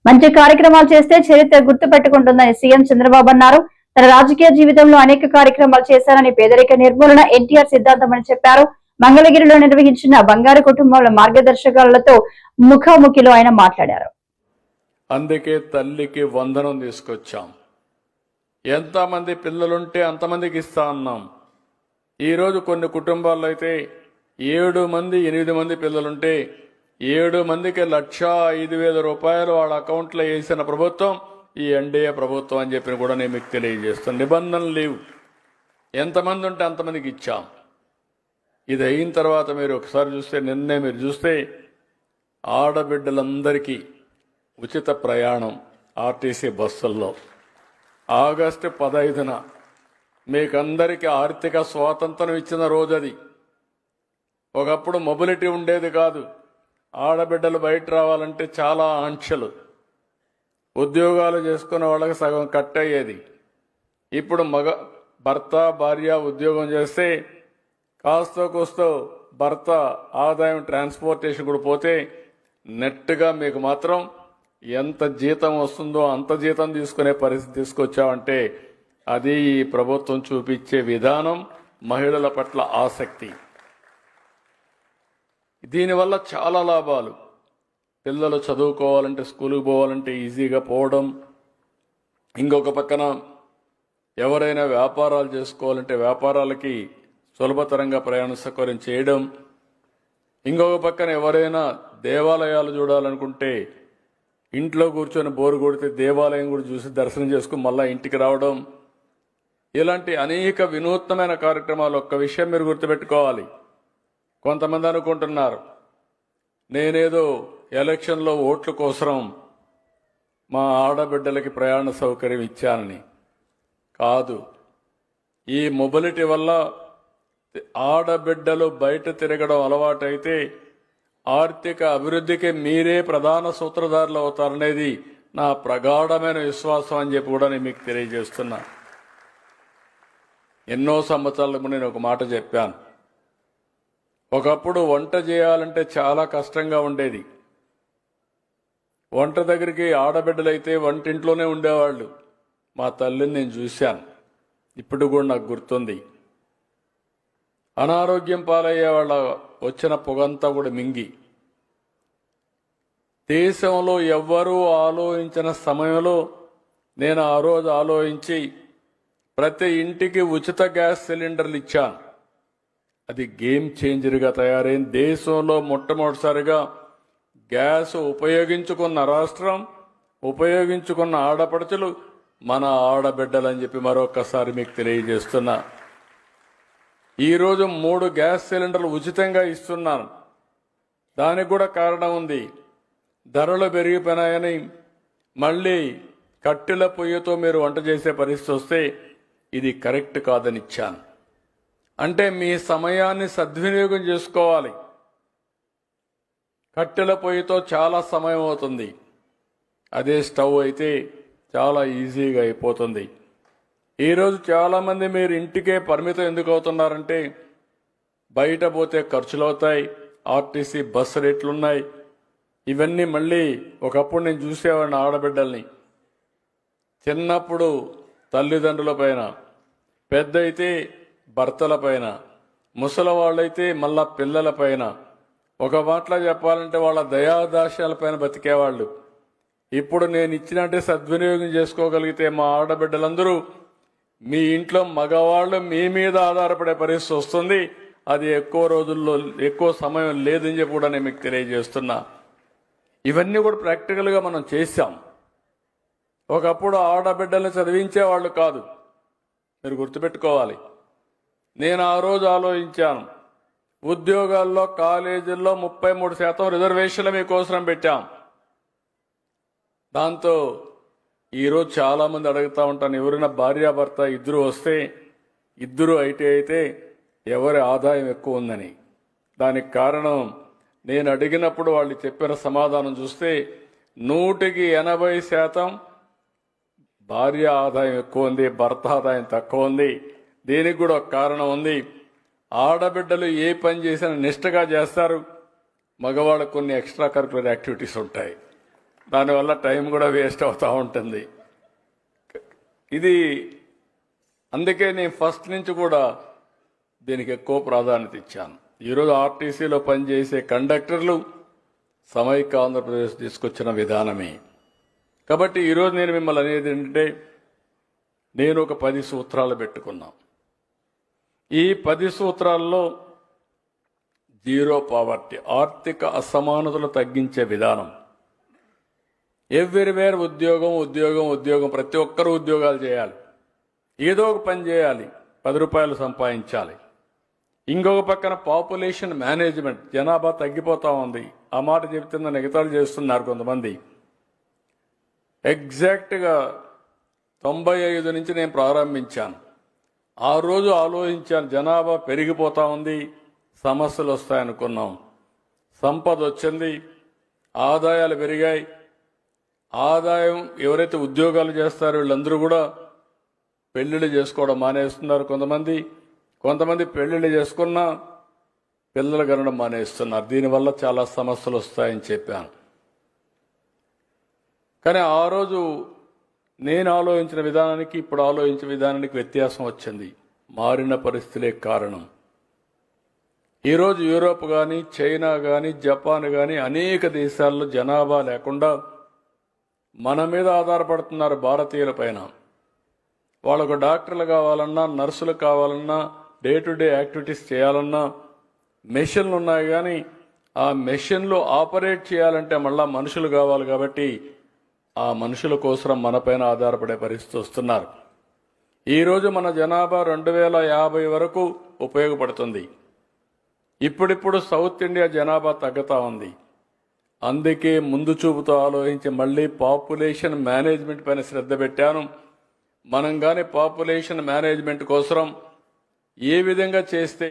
మంచి కార్యక్రమాలు చేస్తే చరిత్ర గుర్తుపెట్టుకుంటుందని సీఎం చంద్రబాబు అన్నారు. తన రాజకీయ జీవితంలో అనేక కార్యక్రమాలు చేశారని, పేదరిక నిర్మూలన ఎన్టీఆర్ సిద్ధాంతమని చెప్పారు. మంగళగిరిలో నిర్వహించిన బంగారు కుటుంబాల మార్గదర్శకాలతో ముఖాముఖిలో ఆయన మాట్లాడారు. అందుకే తల్లికి వందనం తీసుకొచ్చాం. ఎంతమంది పిల్లలుంటే అంతమందికి ఇస్తా అన్నాం. ఈరోజు కొన్ని కుటుంబాల్లో అయితే 7 మంది 8 మంది పిల్లలుంటే 7 మందికి 1,05,000 రూపాయలు వాళ్ళ అకౌంట్లో వేసిన ప్రభుత్వం ఈ ఎన్డీఏ ప్రభుత్వం అని చెప్పి కూడా నేను మీకు తెలియజేస్తాను. నిబంధనలు లేవు, ఎంతమంది ఉంటే అంతమందికి ఇచ్చాం. ఇది అయిన తర్వాత మీరు ఒకసారి చూస్తే, నిన్నే మీరు చూస్తే ఆడబిడ్డలందరికీ ఉచిత ప్రయాణం ఆర్టీసీ బస్సుల్లో ఆగస్టు 15న మీకందరికీ ఆర్థిక స్వాతంత్రం ఇచ్చిన రోజు అది. ఒకప్పుడు మొబిలిటీ ఉండేది కాదు. ఆడబిడ్డలు బయట రావాలంటే చాలా ఆంక్షలు, ఉద్యోగాలు చేసుకునే వాళ్ళకి సగం కట్ అయ్యేది. ఇప్పుడు భర్త భార్య ఉద్యోగం చేస్తే కాస్తో కూస్తో భర్త ఆదాయం ట్రాన్స్పోర్టేషన్ కూడా పోతే నెట్గా మీకు మాత్రం ఎంత జీతం వస్తుందో అంత జీతం తీసుకునే పరిస్థితి తీసుకొచ్చామంటే అది ఈ ప్రభుత్వం చూపించే విధానం, మహిళల పట్ల ఆసక్తి. దీనివల్ల చాలా లాభాలు. పిల్లలు చదువుకోవాలంటే, స్కూల్కి పోవాలంటే ఈజీగా పోవడం. ఇంకొక పక్కన ఎవరైనా వ్యాపారాలు చేసుకోవాలంటే వ్యాపారాలకి సులభతరంగా ప్రయాణ సౌకర్యం చేయడం. ఇంకొక పక్కన ఎవరైనా దేవాలయాలు చూడాలనుకుంటే ఇంట్లో కూర్చొని బోరు కొడితే దేవాలయం కూడా చూసి దర్శనం చేసుకుని మళ్ళీ ఇంటికి రావడం. ఇలాంటి అనేక వినూత్నమైన కార్యక్రమాలు. ఒక్క విషయం మీరు గుర్తుపెట్టుకోవాలి. కొంతమంది అనుకుంటున్నారు నేనేదో ఎలక్షన్లో ఓట్ల కోసం మా ఆడబిడ్డలకి ప్రయాణ సౌకర్యం ఇచ్చానని. కాదు, ఈ మొబిలిటీ వల్ల ఆడబిడ్డలు బయట తిరగడం అలవాటైతే ఆర్థిక అభివృద్ధికి మీరే ప్రధాన సూత్రధారులు అవుతారనేది నా ప్రగాఢమైన విశ్వాసం అని చెప్పి కూడా నేను మీకు తెలియజేస్తున్నా. ఎన్నో సంవత్సరాలకు నేను ఒక మాట చెప్పాను. ఒకప్పుడు వంట చేయాలంటే చాలా కష్టంగా ఉండేది. వంట దగ్గరికి ఆడబిడ్డలైతే వంటింట్లోనే ఉండేవాళ్ళు. మా తల్లిని నేను చూశాను, ఇప్పుడు కూడా నాకు గుర్తుంది. అనారోగ్యం పాలయ్యే వాళ్ళ వచ్చిన పొగంతా కూడా మింగి, దేశంలో ఎవ్వరూ ఆలోచించిన సమయంలో నేను ఆ రోజు ఆలోచించి ప్రతి ఇంటికి ఉచిత గ్యాస్ సిలిండర్లు ఇచ్చాను. అది గేమ్ చేంజర్గా తయారైంది. దేశంలో మొట్టమొదటిసారిగా గ్యాస్ ఉపయోగించుకున్న రాష్ట్రం, ఉపయోగించుకున్న ఆడపడుచులు మన ఆడబిడ్డలని చెప్పి మరొకసారి మీకు తెలియజేస్తున్నా. ఈరోజు 3 గ్యాస్ సిలిండర్లు ఉచితంగా ఇస్తున్నాను. దానికి కూడా కారణం ఉంది. ధరలు పెరిగిపోయినాయని మళ్ళీ కట్టెల పొయ్యితో మీరు వంట చేసే పరిస్థితి వస్తే ఇది కరెక్ట్ కాదని ఇచ్చాను. అంటే మీ సమయాన్ని సద్వినియోగం చేసుకోవాలి. కట్టెల పొయ్యితో చాలా సమయం అవుతుంది, అదే స్టవ్ అయితే చాలా ఈజీగా అయిపోతుంది. ఈరోజు చాలామంది మీరు ఇంటికే పరిమితం ఎందుకు అవుతున్నారంటే బయట పోతే ఖర్చులు అవుతాయి, ఆర్టీసీ బస్సు రేట్లున్నాయి. ఇవన్నీ మళ్ళీ ఒకప్పుడు నేను చూసేవాడిని. ఆడబిడ్డల్ని చిన్నప్పుడు తల్లిదండ్రుల పైన, పెద్ద అయితే భర్తల పైన, ముసలి వాళ్ళైతే మళ్ళా పిల్లల పైన, ఒక మాటలో చెప్పాలంటే వాళ్ళ దయాదాస్యాల పైన బతికేవాళ్ళు. ఇప్పుడు నేను ఇచ్చినట్టే సద్వినియోగం చేసుకోగలిగితే మా ఆడబిడ్డలందరూ మీ ఇంట్లో మగవాళ్ళు మీ మీద ఆధారపడే పరిస్థితి వస్తుంది. అది ఎక్కువ రోజుల్లో ఎక్కువ సమయం లేదని చెప్పి కూడా నేను మీకు తెలియజేస్తున్నా. ఇవన్నీ కూడా ప్రాక్టికల్గా మనం చేశాం. ఒకప్పుడు ఆడబిడ్డల్ని చదివించేవాళ్ళు కాదు, మీరు గుర్తుపెట్టుకోవాలి. నేను ఆ రోజు ఆలోచించాను, ఉద్యోగాల్లో కాలేజీల్లో 33% రిజర్వేషన్లు మీకోసం పెట్టాం. దాంతో ఈరోజు చాలామంది అడుగుతూ ఉంటాను, ఎవరైనా భార్యాభర్త ఇద్దరు వస్తే, ఇద్దరు ఐటీ అయితే ఎవరి ఆదాయం ఎక్కువ ఉందని. దానికి కారణం నేను అడిగినప్పుడు వాళ్ళు చెప్పిన సమాధానం చూస్తే 180% భార్య ఆదాయం ఎక్కువ ఉంది, భర్త ఆదాయం తక్కువ ఉంది. దీనికి కూడా ఒక కారణం ఉంది. ఆడబిడ్డలు ఏ పని చేసినా నిష్ఠగా చేస్తారు, మగవాళ్ళకు కొన్ని ఎక్స్ట్రా కరికులర్ యాక్టివిటీస్ ఉంటాయి. దానివల్ల టైం కూడా వేస్ట్ అవుతూ ఉంటుంది. ఇది అందుకే నేను ఫస్ట్ నుంచి కూడా దీనికి ఎక్కువ ప్రాధాన్యత ఇచ్చాను. ఈరోజు ఆర్టీసీలో పనిచేసే కండక్టర్లు సమైక్య ఆంధ్రప్రదేశ్ తీసుకొచ్చిన విధానమే. కాబట్టి ఈరోజు నేను మిమ్మల్ని అనేది ఏంటంటే, నేను ఒక 10 సూత్రాలు పెట్టుకున్నా. ఈ 10 సూత్రాల్లో జీరో పావర్టీ, ఆర్థిక అసమానతలు తగ్గించే విధానం, ఎవ్రీవేర్ ఉద్యోగం ఉద్యోగం ఉద్యోగం, ప్రతి ఒక్కరూ ఉద్యోగాలు చేయాలి, ఏదో ఒక పని చేయాలి, 10 రూపాయలు సంపాదించాలి. ఇంకొక పక్కన పాపులేషన్ మేనేజ్మెంట్, జనాభా తగ్గిపోతా ఉంది. ఆ మాట చెబుతున్న ఎగతాళి చేస్తున్నారు కొంతమంది. ఎగ్జాక్ట్గా 95 నుంచి నేను ప్రారంభించాను. ఆ రోజు ఆలోచించాను, జనాభా పెరిగిపోతా ఉంది, సమస్యలు వస్తాయనుకున్నాం. సంపద వచ్చింది, ఆదాయాలు పెరిగాయి. ఆదాయం ఎవరైతే ఉద్యోగాలు చేస్తారో వీళ్ళందరూ కూడా పెళ్లిళ్ళు చేసుకోవడం మానేస్తున్నారు. కొంతమంది పెళ్లిళ్ళు చేసుకున్నా పిల్లలు కనడం మానేస్తున్నారు. దీనివల్ల చాలా సమస్యలు వస్తాయని చెప్పాను. కానీ ఆ రోజు నేను ఆలోచించిన విధానానికి ఇప్పుడు ఆలోచించిన విధానానికి వ్యత్యాసం వచ్చింది. మారిన పరిస్థితులే కారణం. ఈరోజు యూరోప్ కానీ, చైనా కానీ, జపాన్ కానీ అనేక దేశాల్లో జనాభా లేకుండా మన మీద ఆధారపడుతున్నారు భారతీయుల పైన. వాళ్ళకు డాక్టర్లు కావాలన్నా, నర్సులు కావాలన్నా, డే టు డే యాక్టివిటీస్ చేయాలన్నా మెషిన్లు ఉన్నాయి. కానీ ఆ మెషిన్లు ఆపరేట్ చేయాలంటే మళ్ళా మనుషులు కావాలి. కాబట్టి ఆ మనుషుల కోసం మనపైన ఆధారపడే పరిస్థితి వస్తున్నారు. ఈరోజు మన జనాభా 2050 వరకు ఉపయోగపడుతుంది. ఇప్పుడిప్పుడు సౌత్ ఇండియా జనాభా తగ్గుతా ఉంది. అందుకే ముందు చూపుతో ఆలోచించి మళ్ళీ పాపులేషన్ మేనేజ్మెంట్ పైన శ్రద్ధ పెట్టాను. మనం కానీ పాపులేషన్ మేనేజ్మెంట్ కోసం ఏ విధంగా చేస్తే